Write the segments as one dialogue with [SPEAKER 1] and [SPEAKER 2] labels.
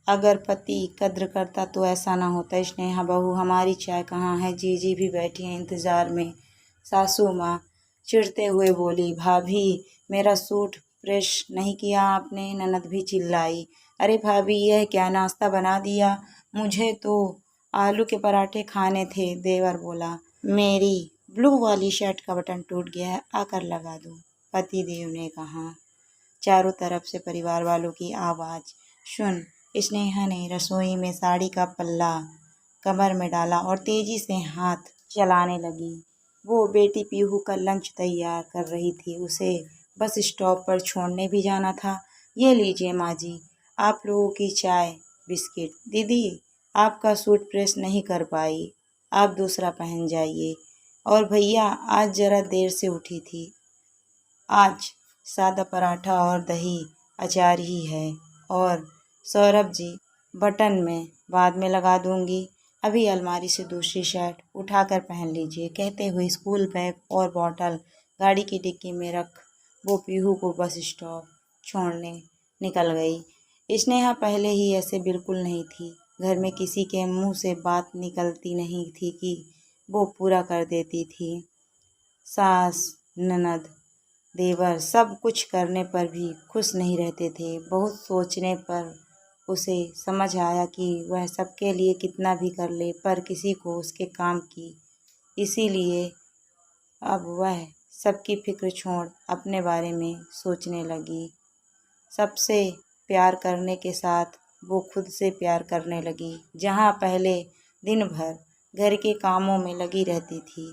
[SPEAKER 1] अगर पति कद्र करता तो ऐसा ना होता। स्नेहा बहू, हमारी चाय कहाँ है? जीजी भी बैठी हैं इंतज़ार में। सासू माँ चिढ़ते हुए बोली, भाभी मेरा सूट प्रेस नहीं किया आपने? ननद भी चिल्लाई, अरे भाभी यह क्या नाश्ता बना दिया? मुझे तो आलू के पराठे खाने थे। देवर बोला, मेरी ब्लू वाली शर्ट का बटन टूट गया है, आकर लगा दो। पति देव ने कहा। चारों तरफ से परिवार वालों की आवाज़ सुन स्नेहा ने रसोई में साड़ी का पल्ला कमर में डाला और तेजी से हाथ चलाने लगी। वो बेटी पीहू का लंच तैयार कर रही थी, उसे बस स्टॉप पर छोड़ने भी जाना था। ये लीजिए माँ जी, आप लोगों की चाय बिस्किट। दीदी आपका सूट प्रेस नहीं कर पाई, आप दूसरा पहन जाइए। और भैया आज ज़रा देर से उठी थी, आज सादा पराठा और दही अचार ही है। और सौरभ जी, बटन में बाद में लगा दूंगी, अभी अलमारी से दूसरी शर्ट उठाकर पहन लीजिए। कहते हुए स्कूल बैग और बॉटल गाड़ी की डिक्की में रख वो पीहू को बस स्टॉप छोड़ने निकल गई। स्नेहा पहले ही ऐसे बिल्कुल नहीं थी। घर में किसी के मुंह से बात निकलती नहीं थी कि वो पूरा कर देती थी। सास, ननद, देवर सब कुछ करने पर भी खुश नहीं रहते थे। बहुत सोचने पर उसे समझ आया कि वह सबके लिए कितना भी कर ले, पर किसी को उसके काम की। इसीलिए अब वह सबकी फिक्र छोड़ अपने बारे में सोचने लगी। सबसे प्यार करने के साथ वो खुद से प्यार करने लगी। जहाँ पहले दिन भर घर के कामों में लगी रहती थी,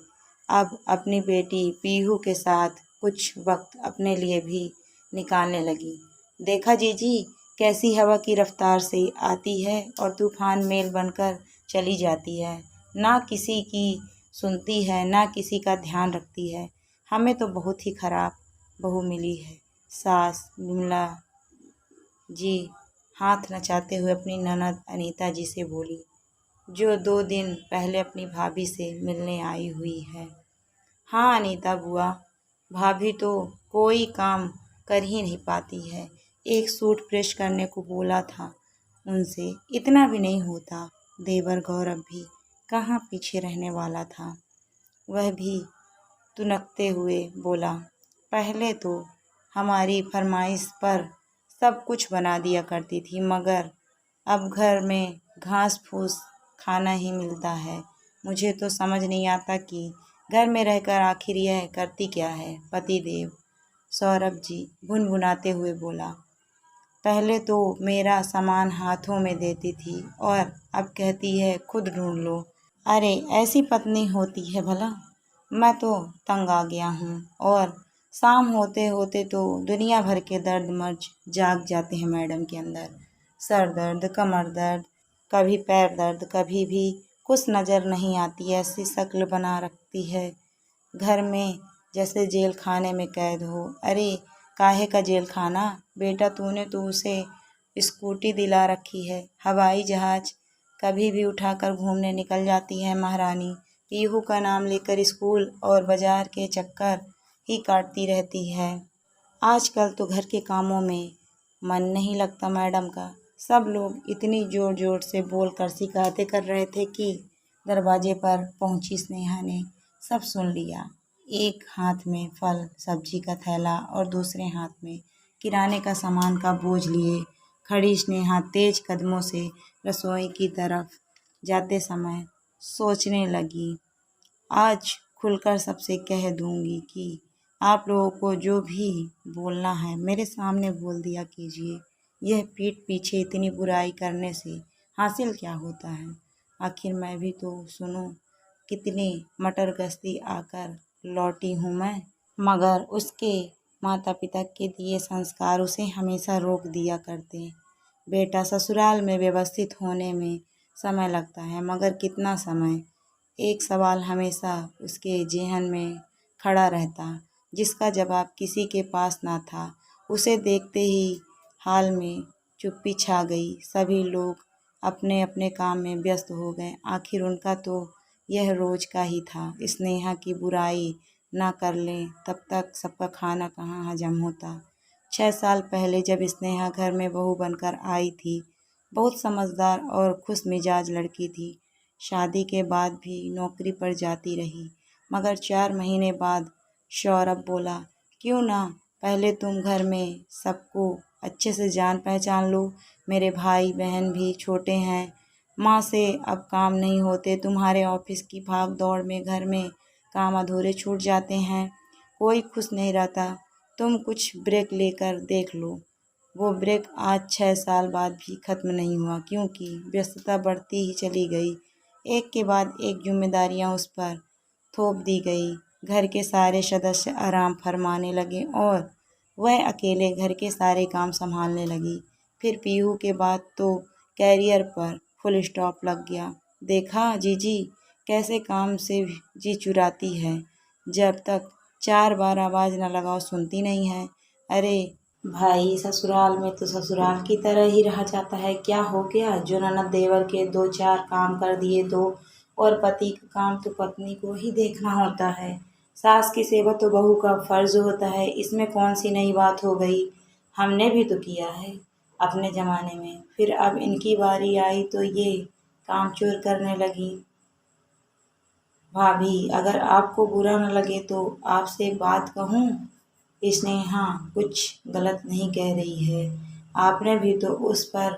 [SPEAKER 1] अब अपनी बेटी पीहू के साथ कुछ वक्त अपने लिए भी निकालने लगी। देखा जीजी, कैसी हवा की रफ्तार से आती है और तूफान मेल बनकर चली जाती है। ना किसी की सुनती है, ना किसी का ध्यान रखती है। हमें तो बहुत ही खराब बहू मिली है। सास विमला जी हाथ नचाते हुए अपनी ननद अनीता जी से बोली, जो 2 दिन पहले अपनी भाभी से मिलने आई हुई है। हाँ अनीता बुआ, भाभी तो कोई काम कर ही नहीं पाती है। एक सूट प्रेस करने को बोला था उनसे, इतना भी नहीं होता। देवर गौरव भी कहाँ पीछे रहने वाला था। वह भी तुनकते हुए बोला, पहले तो हमारी फरमाइश पर सब कुछ बना दिया करती थी, मगर अब घर में घास फूस खाना ही मिलता है। मुझे तो समझ नहीं आता कि घर में रहकर आखिर यह करती क्या है। पतिदेव सौरभ जी भुनभुनाते हुए बोला, पहले तो मेरा सामान हाथों में देती थी और अब कहती है खुद ढूंढ लो। अरे ऐसी पत्नी होती है भला? मैं तो तंग आ गया हूँ। और शाम होते होते तो दुनिया भर के दर्द मर्ज जाग जाते हैं मैडम के अंदर। सर दर्द, कमर दर्द, कभी पैर दर्द, कभी भी कुछ नज़र नहीं आती, ऐसी शक्ल बना रखती है घर में जैसे जेल खाने में कैद हो। अरे काहे का जेल खाना बेटा, तूने तो उसे स्कूटी दिला रखी है, हवाई जहाज कभी भी उठाकर घूमने निकल जाती है महारानी। पीहू का नाम लेकर स्कूल और बाजार के चक्कर ही काटती रहती है। आजकल तो घर के कामों में मन नहीं लगता मैडम का। सब लोग इतनी ज़ोर ज़ोर से बोलकर शिकायतें कर रहे थे कि दरवाजे पर पहुंची स्नेहा ने सब सुन लिया। एक हाथ में फल सब्जी का थैला और दूसरे हाथ में किराने का सामान का बोझ लिए खड़ी स्नेहा तेज कदमों से रसोई की तरफ जाते समय सोचने लगी, आज खुलकर सबसे कह दूंगी कि आप लोगों को जो भी बोलना है मेरे सामने बोल दिया कीजिए। यह पीठ पीछे इतनी बुराई करने से हासिल क्या होता है? आखिर मैं भी तो सुनूं। कितनी मटर गश्ती आकर लौटी हूँ मैं, मगर उसके माता पिता के दिए संस्कार उसे हमेशा रोक दिया करते। बेटा, ससुराल में व्यवस्थित होने में समय लगता है, मगर कितना समय? एक सवाल हमेशा उसके जेहन में खड़ा रहता, जिसका जवाब किसी के पास ना था। उसे देखते ही हाल में चुप्पी छा गई। सभी लोग अपने अपने काम में व्यस्त हो गए। आखिर उनका तो यह रोज का ही था। स्नेहा की बुराई ना कर लें तब तक सबका खाना कहाँ हजम होता। 6 साल पहले जब स्नेहा घर में बहू बनकर आई थी, बहुत समझदार और खुश मिजाज लड़की थी। शादी के बाद भी नौकरी पर जाती रही, मगर 4 महीने बाद सौरभ बोला, क्यों ना पहले तुम घर में सबको अच्छे से जान पहचान लो। मेरे भाई बहन भी छोटे हैं, माँ से अब काम नहीं होते। तुम्हारे ऑफिस की भाग दौड़ में घर में काम अधूरे छूट जाते हैं, कोई खुश नहीं रहता। तुम कुछ ब्रेक लेकर देख लो। वो ब्रेक आज 6 साल बाद भी खत्म नहीं हुआ, क्योंकि व्यस्तता बढ़ती ही चली गई। एक के बाद एक जिम्मेदारियां उस पर थोप दी गई। घर के सारे सदस्य आराम फरमाने लगे और वह अकेले घर के सारे काम संभालने लगी। फिर पीहू के बाद तो कैरियर पर फुल स्टॉप लग गया। देखा जीजी कैसे काम से जी चुराती है, जब तक 4 बार आवाज़ न लगाओ सुनती नहीं है। अरे भाई, ससुराल में तो ससुराल की तरह ही रहा जाता है। क्या हो गया जो ननद देवर के 2-4 काम कर दिए तो, और पति का काम तो पत्नी को ही देखना होता है। सास की सेवा तो बहू का फर्ज होता है, इसमें कौन सी नई बात हो गई। हमने भी तो किया है अपने ज़माने में, फिर अब इनकी बारी आई तो ये काम चोर करने लगी। भाभी, अगर आपको बुरा न लगे तो आपसे बात कहूँ। स्नेहा कुछ गलत नहीं कह रही है, आपने भी तो उस पर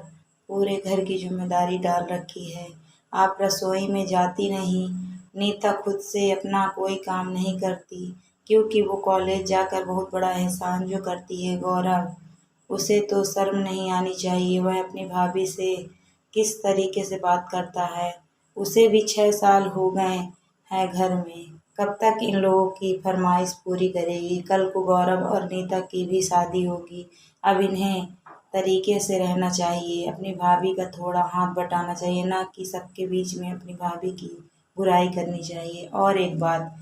[SPEAKER 1] पूरे घर की जिम्मेदारी डाल रखी है। आप रसोई में जाती नहीं, नीता खुद से अपना कोई काम नहीं करती, क्योंकि वो कॉलेज जाकर बहुत बड़ा एहसान जो करती है। गौरव, उसे तो शर्म नहीं आनी चाहिए, वह अपनी भाभी से किस तरीके से बात करता है। उसे भी 6 साल हो गए हैं घर में, कब तक इन लोगों की फरमाइश पूरी करेगी। कल को गौरव और नीता की भी शादी होगी। अब इन्हें तरीके से रहना चाहिए, अपनी भाभी का थोड़ा हाथ बटाना चाहिए, ना कि सबके बीच में अपनी भाभी की बुराई करनी चाहिए। और एक बात,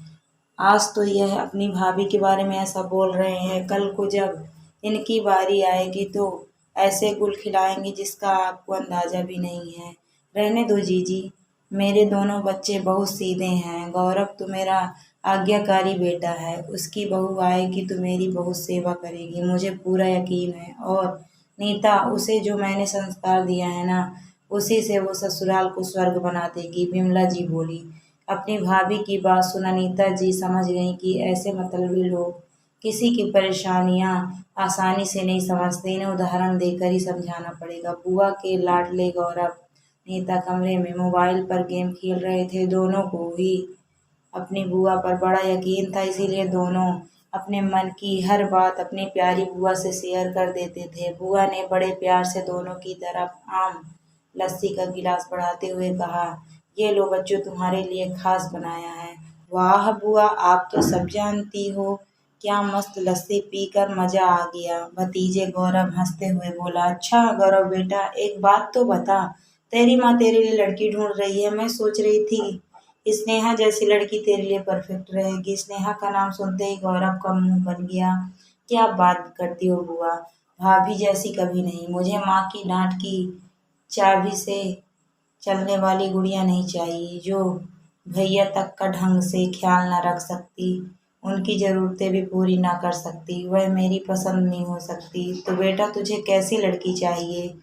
[SPEAKER 1] आज तो यह अपनी भाभी के बारे में ऐसा बोल रहे हैं, कल को जब इनकी बारी आएगी तो ऐसे गुल खिलाएंगे जिसका आपको अंदाजा भी नहीं है। रहने दो जीजी, मेरे दोनों बच्चे बहुत सीधे हैं। गौरव तो मेरा आज्ञाकारी बेटा है, उसकी बहू आएगी तो मेरी बहुत सेवा करेगी, मुझे पूरा यकीन है। और नीता, उसे जो मैंने संस्कार दिया है ना, उसी से वो ससुराल को स्वर्ग बना देगी। विमला जी बोली। अपनी भाभी की बात सुना नीता जी समझ गईं कि ऐसे मतलबी लोग किसी की परेशानियां आसानी से नहीं समझते, इन्हें उदाहरण देकर ही समझाना पड़ेगा। बुआ के लाडले गौरव नीता कमरे में मोबाइल पर गेम खेल रहे थे। दोनों को ही अपनी बुआ पर बड़ा यकीन था, इसीलिए दोनों अपने मन की हर बात अपनी प्यारी बुआ से शेयर कर देते थे। बुआ ने बड़े प्यार से दोनों की तरफ आम लस्सी का गिलास बढ़ाते हुए कहा, ये लो बच्चों, तुम्हारे लिए खास बनाया है। वाह बुआ, आप तो सब जानती हो, क्या मस्त लस्सी पीकर मजा आ गया। भतीजे गौरव हंसते हुए बोला। अच्छा गौरव बेटा, एक बात तो बता, तेरी माँ तेरे लिए लड़की ढूंढ रही है। मैं सोच रही थी स्नेहा जैसी लड़की तेरे लिए परफेक्ट रहेगी। स्नेहा का नाम सुनते ही गौरव का मुंह बन गया। क्या बात करती हो बुआ, भाभी जैसी कभी नहीं। मुझे माँ की डांट की चाबी से चलने वाली गुड़िया नहीं चाहिए, जो भैया तक का ढंग से ख्याल ना रख सकती, उनकी ज़रूरतें भी पूरी ना कर सकती, वह मेरी पसंद नहीं हो सकती। तो बेटा तुझे कैसी लड़की चाहिए।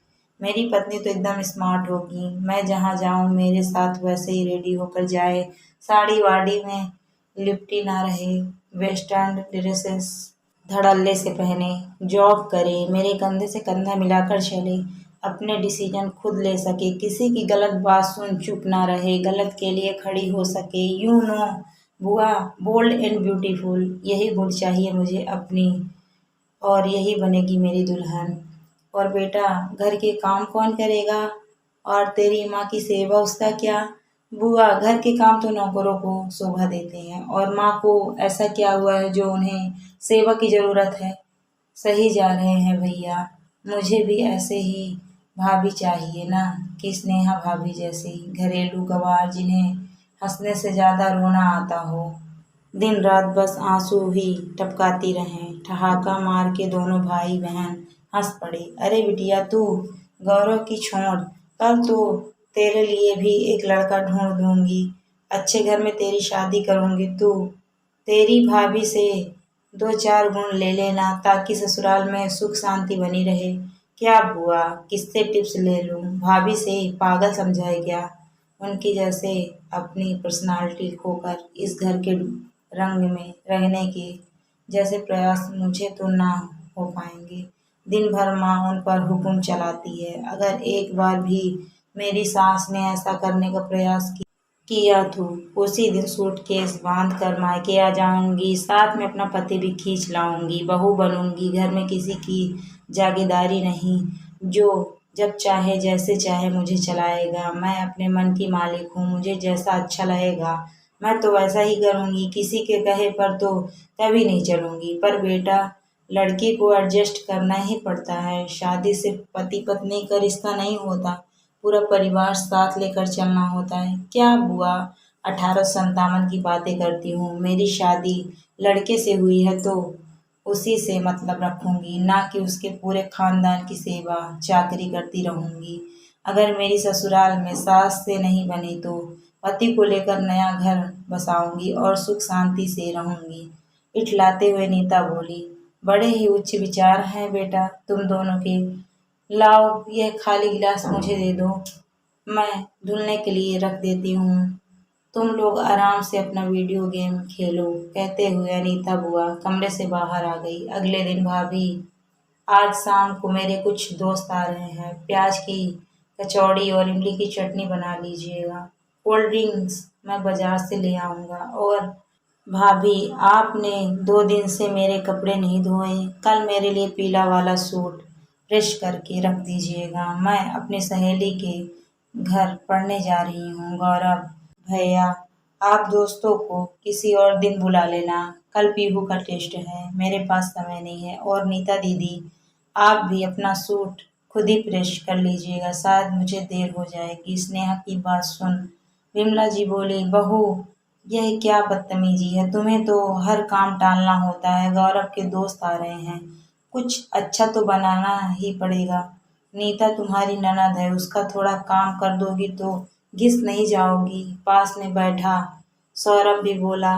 [SPEAKER 1] मेरी पत्नी तो एकदम स्मार्ट होगी, मैं जहाँ जाऊँ मेरे साथ वैसे ही रेडी होकर जाए, साड़ी वाड़ी में लिपटी ना रहे, वेस्टर्न ड्रेसेस धड़ल्ले से पहने, जॉब करे, मेरे कंधे से कंधा मिलाकर चले, अपने डिसीजन खुद ले सके, किसी की गलत बात सुन चुप ना रहे, गलत के लिए खड़ी हो सके। यू नो बुआ, बोल्ड एंड ब्यूटीफुल, यही गुण चाहिए मुझे अपनी, और यही बनेगी मेरी दुल्हन। और बेटा घर के काम कौन करेगा, और तेरी माँ की सेवा उसका क्या। बुआ, घर के काम तो नौकरों को शोभा देते हैं, और माँ को ऐसा क्या हुआ है जो उन्हें सेवा की जरूरत है। सही जा रहे हैं भैया, मुझे भी ऐसे ही भाभी चाहिए ना, कि स्नेहा भाभी जैसी घरेलू गवार, जिन्हें हंसने से ज्यादा रोना आता हो, दिन रात बस आंसू ही टपकाती रहें। ठहाका मार के दोनों भाई बहन हंस पड़े। अरे बिटिया तू गौरव की छोड़, कल तो तेरे लिए भी एक लड़का ढूंढ दूंगी, अच्छे घर में तेरी शादी करूंगी। तू तेरी भाभी से 2-4 गुण ले लेना, ताकि ससुराल में सुख शांति बनी रहे। क्या बुआ, किससे टिप्स ले लूं? भाभी से पागल समझा है क्या? उनकी जैसे अपनी पर्सनालिटी खोकर इस घर के रंग में रंगने के जैसे प्रयास मुझे तो ना हो पाएंगे। दिन भर माँ उन पर हुक्म चलाती है। अगर एक बार भी मेरी सास ने ऐसा करने का प्रयास किया तो उसी दिन सूटकेस बांध कर मायके आ जाऊंगी, साथ में अपना पति भी खींच लाऊंगी, बहू बनूंगी। घर में किसी की जागीरदारी नहीं, जो जब चाहे जैसे चाहे मुझे चलाएगा। मैं अपने मन की मालिक हूँ, मुझे जैसा अच्छा लगेगा मैं तो वैसा ही करूँगी, किसी के कहे पर तो कभी नहीं चलूँगी। पर बेटा, लड़की को एडजस्ट करना ही पड़ता है। शादी सिर्फ पति पत्नी का रिश्ता नहीं होता, पूरा परिवार साथ लेकर चलना होता है। क्या बुआ, 1857 की बातें करती हूँ? मेरी शादी लड़के से हुई है तो उसी से मतलब रखूंगी, ना कि उसके पूरे खानदान की सेवा चाकरी करती रहूंगी। अगर मेरी ससुराल में सास से नहीं बनी तो पति को लेकर नया घर बसाऊंगी और सुख शांति से रहूंगी। इठलाते हुए नीता बोली, बड़े ही उच्च विचार हैं बेटा तुम दोनों के। लाओ यह खाली गिलास मुझे दे दो, मैं धुलने के लिए रख देती हूँ। तुम लोग आराम से अपना वीडियो गेम खेलो। कहते हुए अनीता बुआ कमरे से बाहर आ गई। अगले दिन भाभी, आज शाम को मेरे कुछ दोस्त आ रहे हैं, प्याज की कचौड़ी और इमली की चटनी बना लीजिएगा। कोल्ड ड्रिंक्स मैं बाजार से ले आऊँगा। और भाभी, आपने 2 दिन से मेरे कपड़े नहीं धोए, कल मेरे लिए पीला वाला सूट प्रेस करके रख दीजिएगा। मैं अपनी सहेली के घर पढ़ने जा रही हूँ। गौरव भैया, आप दोस्तों को किसी और दिन बुला लेना, कल पीहू का टेस्ट है, मेरे पास समय नहीं है। और नीता दीदी, आप भी अपना सूट खुद ही प्रेस कर लीजिएगा, शायद मुझे देर हो जाएगी। स्नेहा की बात सुन विमला जी बोली, बहू यह क्या बदतमीजी है, तुम्हें तो हर काम टालना होता है। गौरव के दोस्त आ रहे हैं, कुछ अच्छा तो बनाना ही पड़ेगा। नीता तुम्हारी ननद है, उसका थोड़ा काम कर दोगी तो घिस नहीं जाओगी। पास में बैठा सौरभ भी बोला,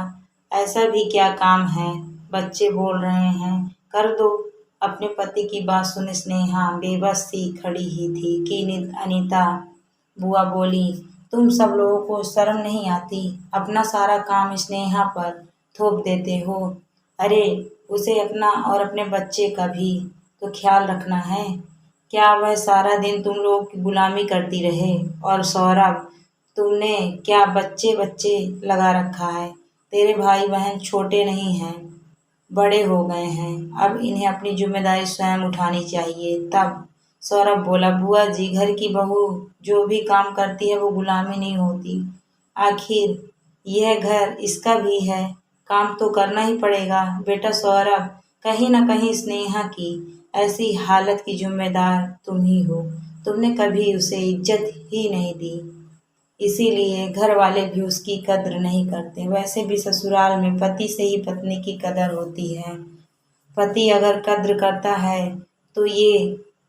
[SPEAKER 1] ऐसा भी क्या काम है, बच्चे बोल रहे हैं, कर दो। अपने पति की बात सुन स्नेहा बेबस सी खड़ी ही थी कि अनीता बुआ बोली, तुम सब लोगों को शर्म नहीं आती? अपना सारा काम स्नेहा पर थोप देते हो। अरे उसे अपना और अपने बच्चे का भी तो ख्याल रखना है। क्या वह सारा दिन तुम लोगों की गुलामी करती रहे? और सौरभ, तुमने क्या बच्चे बच्चे लगा रखा है? तेरे भाई बहन छोटे नहीं हैं, बड़े हो गए हैं, अब इन्हें अपनी जिम्मेदारी स्वयं उठानी चाहिए। तब सौरभ बोला, बुआ जी, घर की बहू जो भी काम करती है वो गुलामी नहीं होती। आखिर यह घर इसका भी है, काम तो करना ही पड़ेगा। बेटा सौरभ, कहीं ना कहीं स्नेहा की ऐसी हालत की जिम्मेदार तुम ही हो। तुमने कभी उसे इज्जत ही नहीं दी, इसीलिए घर वाले भी उसकी कद्र नहीं करते। वैसे भी ससुराल में पति से ही पत्नी की कदर होती है। पति अगर कद्र करता है तो ये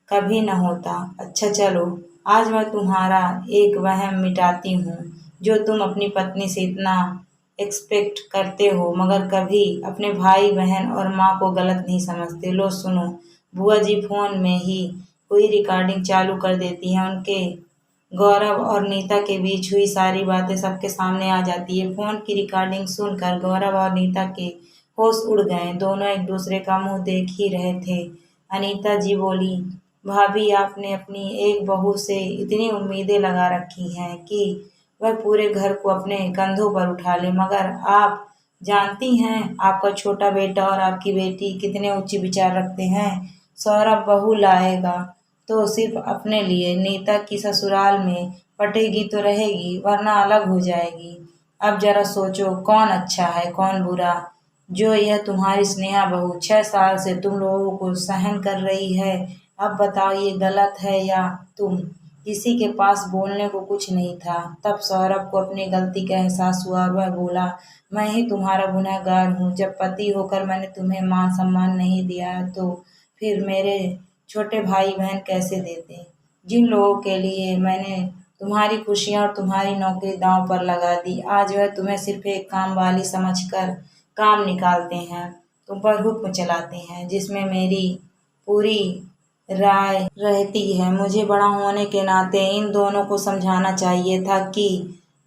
[SPEAKER 1] कभी न होता। अच्छा चलो, आज मैं तुम्हारा एक वहम मिटाती हूँ। जो तुम अपनी पत्नी से इतना एक्सपेक्ट करते हो मगर कभी अपने भाई बहन और माँ को गलत नहीं समझते। लो सुनो। बुआ जी फोन में ही कोई रिकॉर्डिंग चालू कर देती है। उनके गौरव और नीता के बीच हुई सारी बातें सबके सामने आ जाती है। फोन की रिकॉर्डिंग सुनकर गौरव और नीता के होश उड़ गए। दोनों एक दूसरे का मुंह देख ही रहे थे। अनीता जी बोली, भाभी, आपने अपनी एक बहू से इतनी उम्मीदें लगा रखी हैं कि वह पूरे घर को अपने कंधों पर उठा ले, मगर आप जानती हैं आपका छोटा बेटा और आपकी बेटी कितने उच्च विचार रखते हैं। सौरभ बहू लाएगा तो सिर्फ अपने लिए, नीता की ससुराल में पटेगी तो रहेगी वरना अलग हो जाएगी। अब जरा सोचो कौन अच्छा है कौन बुरा। जो यह तुम्हारी स्नेहा बहू 6 साल से तुम लोगों को सहन कर रही है, अब बताओ ये गलत है या तुम? किसी के पास बोलने को कुछ नहीं था। तब सौरभ को अपनी गलती का एहसास हुआ और वह बोला, मैं ही तुम्हारा गुनहगार हूँ। जब पति होकर मैंने तुम्हें मान सम्मान नहीं दिया तो फिर मेरे छोटे भाई बहन कैसे देते? जिन लोगों के लिए मैंने तुम्हारी खुशियाँ और तुम्हारी नौकरी दांव पर लगा दी, आज वह तुम्हें सिर्फ एक काम वाली समझकर काम निकालते हैं, तुम पर हुक्म चलाते हैं, जिसमें मेरी पूरी राय रहती है। मुझे बड़ा होने के नाते इन दोनों को समझाना चाहिए था कि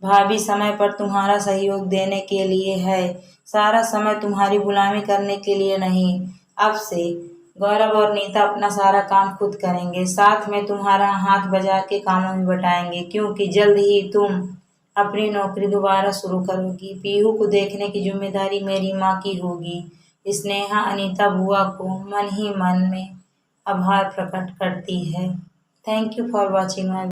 [SPEAKER 1] भाभी समय पर तुम्हारा सहयोग देने के लिए है, सारा समय तुम्हारी गुलामी करने के लिए नहीं। अब से गौरव और नीता अपना सारा काम खुद करेंगे, साथ में तुम्हारा हाथ बाजार के कामों में बटाएंगे, क्योंकि जल्द ही तुम अपनी नौकरी दोबारा शुरू करोगी। पीहू को देखने की जिम्मेदारी मेरी माँ की होगी। स्नेहा अनीता बुआ को मन ही मन में आभार प्रकट करती है। Thank you for watching my